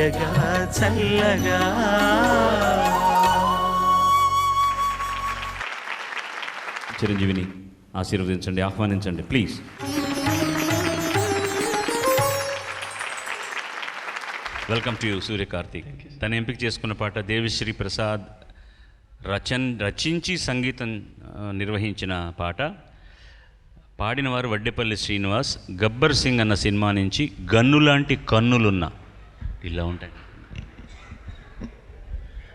హాయగా చల్లగా. చిరంజీవిని ఆశీర్వదించండి, ఆహ్వానించండి ప్లీజ్. వెల్కమ్ టు యూ సూర్య కార్తీక్. తను ఎంపిక చేసుకున్న పాట దేవిశ్రీ ప్రసాద్ రచించి సంగీతం నిర్వహించిన పాట. పాడినవారు వడ్డేపల్లి శ్రీనివాస్. గబ్బర్ సింగ్ అన్న సినిమా నుంచి గన్నులాంటి కన్నులున్న ఇలా ఉంటాయి.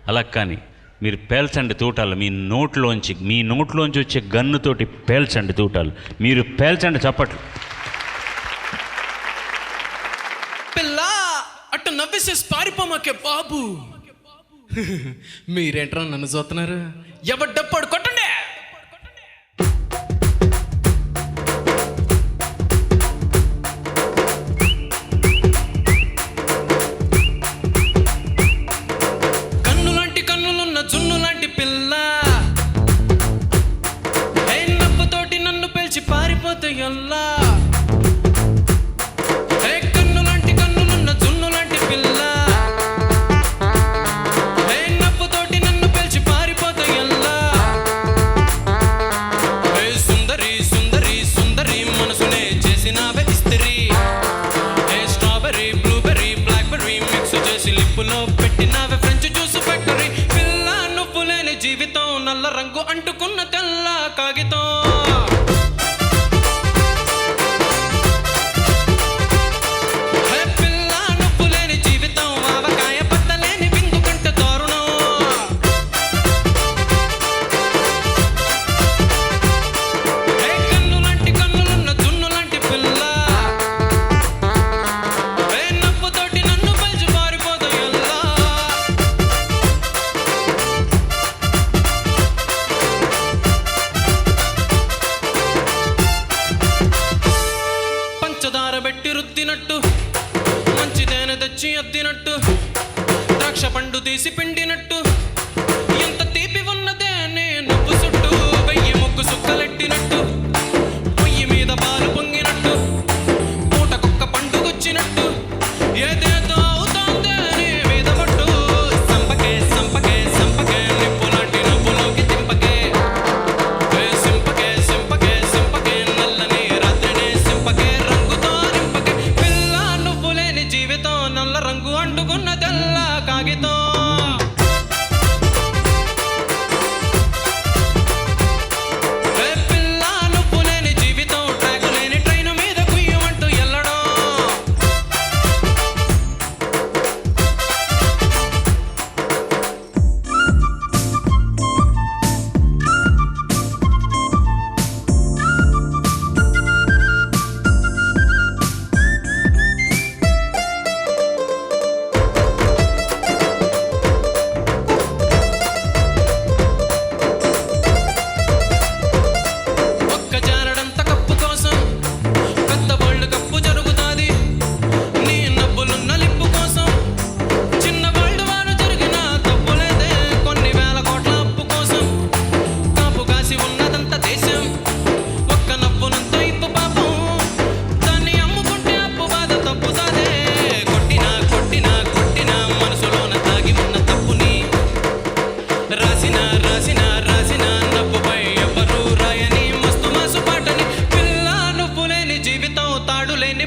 అలా కానీ మీరు పేల్చండి తూటాలు, మీ నోట్లోంచి వచ్చే గన్నుతోటి పేల్చండి తూటాలు. మీరు పేల్చండి చప్పట్లు. పిల్ల అటు నవ్వేసేసి పారిపోమాకే బాబు. మీరేంట్రా నన్ను చూస్తున్నారు? ఎవరు డప్పాడు కొట్టండి. జీవితం నల్ల రంగు అంటుకున్న తెల్ల కాగితం. పిల్ల నొప్పు లేని జీవితం ఆవకాయ పట్టలేని బిందు కంటే దారుణం. కన్ను లాంటి కన్నులున్న జున్ను లాంటి పిల్ల, నవ్వుతోటి నన్ను పలిచి పారిపోదు ఎల్లా. పెట్టి రుద్దినట్టు, మంచిదేన తెచ్చి అద్దినట్టు, ద్రాక్ష పండు తీసి పిండినట్టు, ఎంత తీపి ఉన్నదే నువ్వు చుట్టూ 1000 ముగ్గు సుక్కలెట్టినట్టు, పొయ్యి మీద పాలు పొంగినట్టు, పూటకొక్క పండుగొచ్చినట్టు, ఏదేదో అవుతోందే నీ మీద పట్టు. సంపకే సంపకే సంపకే నిప్పులాంటి నవ్వులోకి దింపకే, సింపకే సింపకే సింపకే నల్లని రాత్రినే సింపకే రంగుతో నింపకే. పిల్ల నువ్వు లేని జీవితం నల్ల రంగు అంటుకున్న తెల్ల కాగితం. పిల్ల నువ్వు లేని జీవితం ట్రాక్ లేని ట్రైన్ మీద కుయ్యమంటూ ఎల్లడం.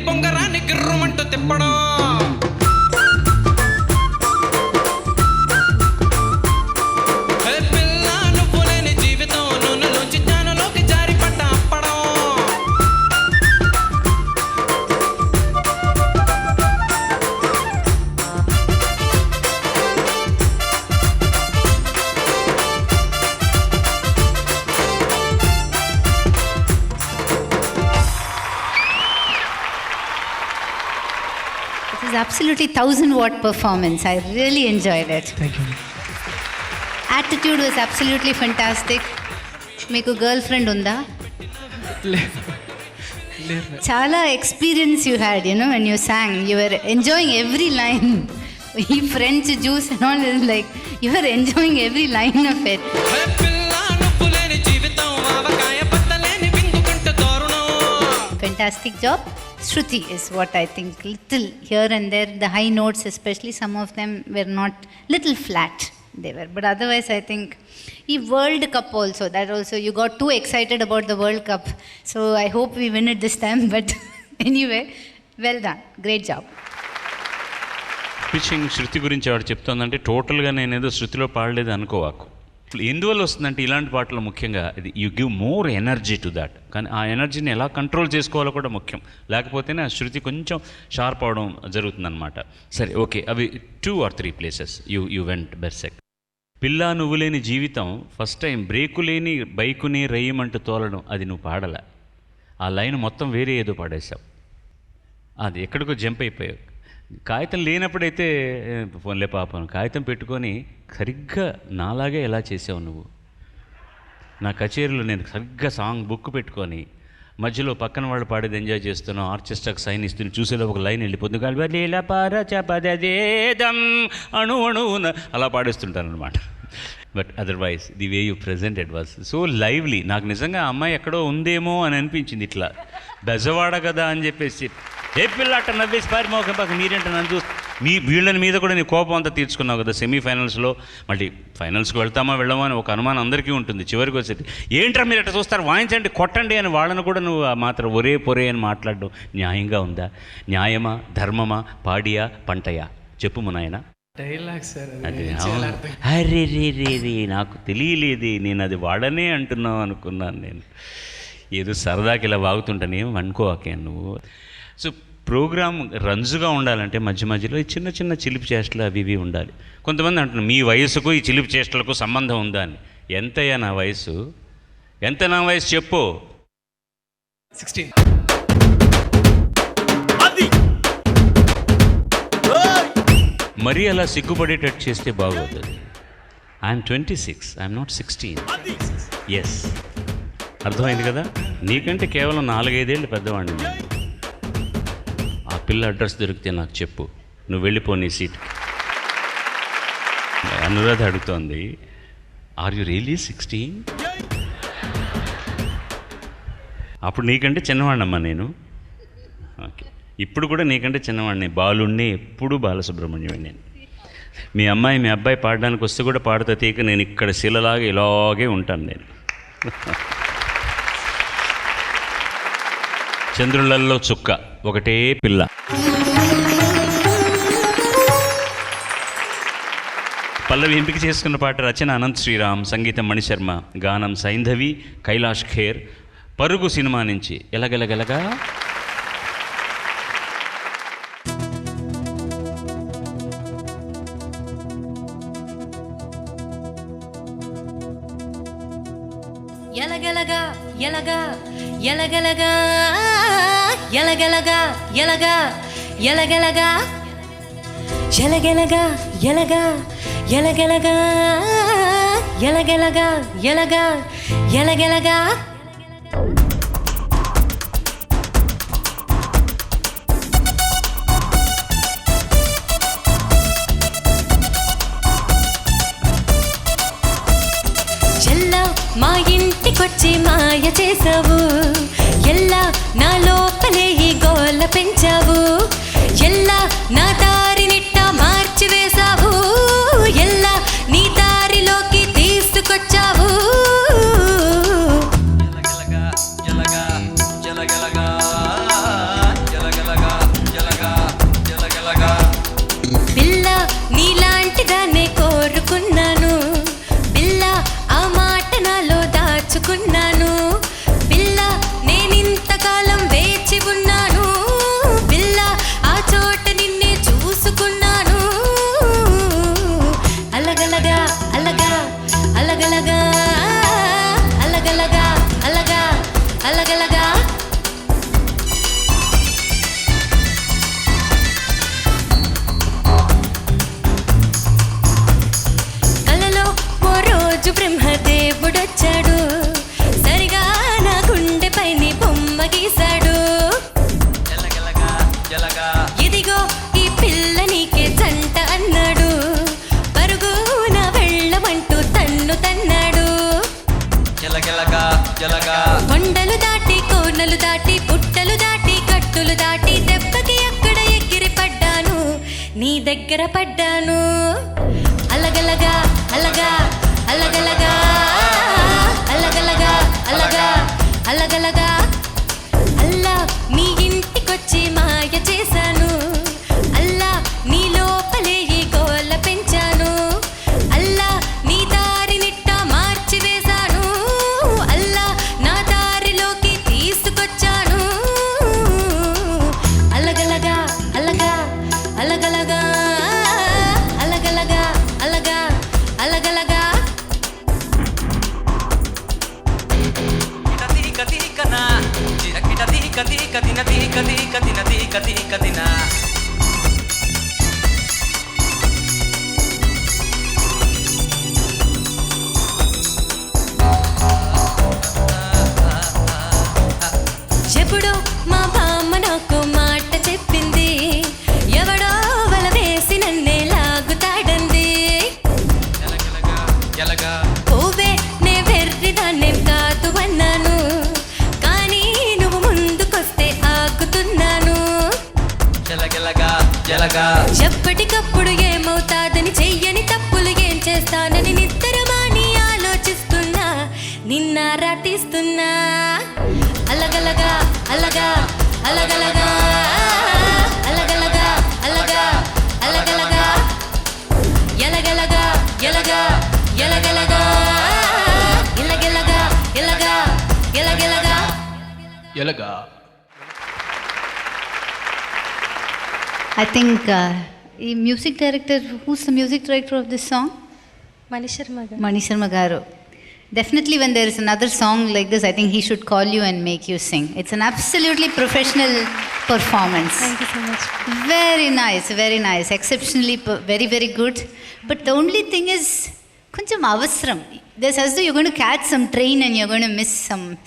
పొంగరాన్ని గిర్రుమంటూ తిప్పడం. పిల్ల నువ్వు లేని జీవితం నూనెలోంచి జ్ఞానంలోకి జారి పడ్డ అప్పడం. It was absolutely 1000-watt performance. I really enjoyed it. Thank you. Attitude was absolutely fantastic. మీకు గర్ల్ ఫ్రెండ్ ఉందా? చాలా experience you had, when you sang. You were enjoying every line. ఈ French juice and all is like you were enjoying every line of it. Fantastic job. Shruti is what I think. Little here and there, the high notes especially, some of them were not, little flat they were. But otherwise I think, World Cup also, that also, you got too excited about the World Cup. So I hope we win it this time. But anyway, well done. Great job. Pitching Shruti గురించి ఆవిడ చెప్తోందంటే టోటల్గా నేను ఏదో శృతిలో పాడలేదు అనుకోవాకు. ఎందువల్ల వస్తుందంటే ఇలాంటి పాటలు ముఖ్యంగా ఇది you give more energy to that. కానీ ఆ ఎనర్జీని ఎలా కంట్రోల్ చేసుకోవాలో కూడా ముఖ్యం. లేకపోతేనే ఆ శృతి కొంచెం షార్ప్ అవడం జరుగుతుందన్నమాట. సరే, ఓకే, అవి 2 or 3 ప్లేసెస్ యూ వెంట్ బెర్సెక్. పిల్లా నువ్వు లేని జీవితం, ఫస్ట్ టైం బ్రేకు లేని బైకుని రేయమంటూ తోలడం, అది నువ్వు పాడలే. ఆ లైన్ మొత్తం వేరే ఏదో పాడేశావు. అది ఎక్కడికో జంప్ అయిపోయావు. కాగితం లేనప్పుడైతే ఫోన్లే పాపం, కాగితం పెట్టుకొని సరిగ్గా నాలాగే ఎలా చేసావు నువ్వు. నా కచేరీలో నేను సరిగ్గా సాంగ్ బుక్ పెట్టుకొని మధ్యలో పక్కన వాళ్ళు పాడేది ఎంజాయ్ చేస్తున్నావు, ఆర్కెస్ట్రాకి సైన్ ఇస్తున్నాను, చూసేలో ఒక లైన్ వెళ్ళిపోతుంది, కాలిలా పార చపదేదం అణు అణువున అలా పాడేస్తుంటాను అనమాట. But otherwise the way you presented was so lively. నాకు నిజంగా ఆ అమ్మాయి ఎక్కడో ఉందేమో అని అనిపించింది. ఇట్లా బెజవాడ కదా అని చెప్పేసి ఏ పిల్ల అట్ట నవ్వేసి పారిమోకం పక్క మీరేంటే నన్ను మీ వీళ్ళని మీద కూడా నీ కోపం అంతా తీర్చుకున్నావు కదా సెమీఫైనల్స్లో. మళ్ళీ ఫైనల్స్కి వెళ్తామా వెళ్ళమా అని ఒక అనుమానం అందరికీ ఉంటుంది. చివరికి వచ్చేది ఏంట్రా మీరు అట్లా చూస్తారు, వాయించండి కొట్టండి అని వాళ్ళను కూడా నువ్వు మాత్రం ఒరే పొరే అని మాట్లాడడం న్యాయంగా ఉందా? న్యాయమా, ధర్మమా, పాడియా, పంటయా? చెప్పు మా నాయన. అదే అరే రే రే రే నాకు తెలియలేదే, నేను అది వాడనే అంటున్నావు అనుకున్నాను. నేను ఏదో సరదాకి ఇలా వాగుతుంటానేమో అనుకోవాకే నువ్వు. సో ప్రోగ్రామ్ రంజుగా ఉండాలంటే మధ్య మధ్యలో ఈ చిన్న చిన్న చిలిపి చేష్టలు అవి ఇవి ఉండాలి. కొంతమంది అంటున్నారు మీ వయసుకు ఈ చిలిపి చేష్టలకు సంబంధం ఉందా అని. ఎంతయ్యా నా వయసు? ఎంత నా వయసు చెప్పు? 16. మరీ అలా సిగ్గుపడేటట్టు చేస్తే బాగోదు. I'm 26, I'm not 16. ఎస్, అర్థమైంది కదా. నీకంటే కేవలం 4-5 ఏళ్ళు పెద్దవాడిని. ఆ పిల్ల అడ్రస్ దొరికితే నాకు చెప్పు, నువ్వు వెళ్ళిపో నీ సీట్కి. అనురాధ అడుగుతోంది, ఆర్ యు రియలీ 16? అప్పుడు నీకంటే చిన్నవాడినమ్మా నేను. ఓకే, ఇప్పుడు కూడా నీకంటే చిన్నవాడిని, బాలుణ్ణి, ఎప్పుడు బాలసుబ్రహ్మణ్యం. నేను మీ అమ్మాయి మీ అబ్బాయి పాడడానికి వస్తే కూడా పాడుతా తీక నేను ఇక్కడ శిలలాగా ఇలాగే ఉంటాను నేను. చంద్రులలో చుక్క ఒకటే పిల్ల. పల్లవి ఎంపిక చేసుకున్న పాట రచన అనంత్ శ్రీరామ్, సంగీతం మణిశర్మ, గానం సైంధవి, కైలాష్ ఖేర్. పరుగు సినిమా నుంచి ఎలగెలగెలగా. ఎలగెలగా ఎలగా ఎలగెలగా ఎలగెలగా ఎలగా ఎలగెలగా ఎలగెలగా ఎలగా ఎలగెలగా ఎలగెలగా ఎలగా ఎలగెలగా. మా ఇంటికొచ్చి మాయ చేసావు, ఎల్లా నా లోపలే ఈ గోల పెంచావు, ఎల్లా నా దారినిట్ట మార్చివేశావు, ఎల్లా నీ దారిలోకి తీసుకొచ్చావు. పిల్ల నీలాంటి దాన్నే కోరుకున్నాను, పిల్ల ఆ మాట నాలో దాచుకున్నాను, పిల్ల నేనింతకాలం వేచి ఉన్నాను, పిల్ల ఆ చోట నిన్నే నీ దగ్గర పడ్డాను అలగలగా అలగా అలగలగా అలగలగా అలగా అలగలగా అల్లా నీ ఇంటికొచ్చి మాయ చేశాను అల్లా నీ లోపలే ఈ గోల పెంచాను అల్లా నీ దారినిట్ట మార్చి వేశాను అల్లా నా దారిలోకి తీసుకొచ్చాను అలగలగా అలగా అలగలగా అలగలగా అలగా అలగలగా తీకనా చిరకిట తీక తీక తిన తీక తీక తిన తీక తీక తిన ఎప్పుడో మా బామ్మ నాకు మాట చెప్పింది ఎవడో వల వేసి నన్నే లాగుతాడంది ఎలగా ఓవే నే వెర్రిదాన్నేం కాదు అన్నాను కానీ నువ్వు ముందుకొస్తే ఆగుతున్నాను ఎలగెలగా ఎలగా ఎప్పటికప్పుడు ఏమవుతాదని చెయ్యని తప్పులు ఏం చేస్తానని నిద్రమాని ఆలోచిస్తున్నా నిన్నారా తీస్తున్నా అలగలగా అలగా అలగలగా అలగలగా అలగా అలగలగా ఎలగలగా ఎలగా ఎలగలగా ఇలగెలగా ఎలగా ఎలగెలగా ఎలగా I think ఈ music director, who's the music director of this song? Mani Sharma garu. Definitely when there is another song like this, I think he should call you and make you sing. It's an absolutely professional performance. Thank you so much. Very nice. Exceptionally very, very good. But the only thing is, koncham avasram. There's as though you're going to catch some train and you're going to miss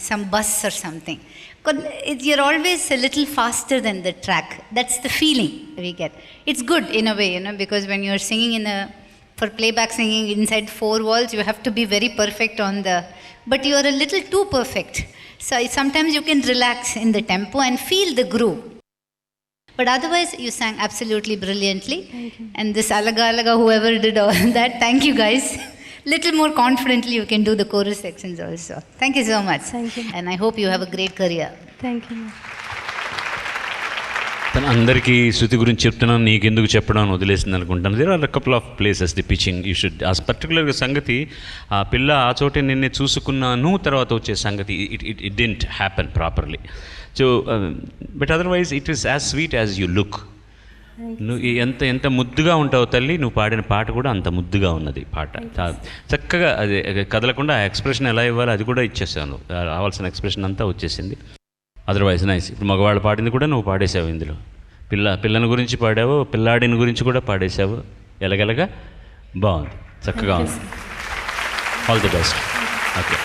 some bus or something. You're always a little faster than the track. That's the feeling we get. It's good in a way, because when you're singing for playback singing inside four walls, you have to be very perfect but you are a little too perfect. So sometimes you can relax in the tempo and feel the groove. But otherwise, you sang absolutely brilliantly. Thank you. And this alaga alaga, whoever did all that, thank you guys. Little more confidently, you can do the chorus sections also. Thank you so much. Thank you. And I hope you have a great career. Thank you. తను అందరికీ శృతి గురించి చెప్తున్నాను, నీకెందుకు చెప్పడం అని వదిలేసింది అనుకుంటాను. There are couple of places the pitching you should ఆ పర్టికులర్గా సంగతి, ఆ పిల్ల ఆ చోటే నిన్నే చూసుకున్నాను తర్వాత వచ్చే సంగతి it didn't happen properly. So but otherwise it is as sweet as you look. నువ్వు ఎంత ముద్దుగా ఉంటావు తల్లి, నువ్వు పాడిన పాట కూడా అంత ముద్దుగా ఉన్నది పాట. చక్కగా అది కదలకుండా ఆ ఎక్స్ప్రెషన్ ఎలా ఇవ్వాలో అది కూడా ఇచ్చేసాను, రావాల్సిన ఎక్స్ప్రెషన్ అంతా వచ్చేసింది. Otherwise nice. ఇప్పుడు మగవాళ్ళు పాడింది కూడా నువ్వు పాడేసావు ఇందులో. పిల్లని గురించి పాడావు, పిల్లాడిని గురించి కూడా పాడేసావు. ఎలగెలగా బాగుంది, చక్కగా ఉంది. All the best. ఓకే.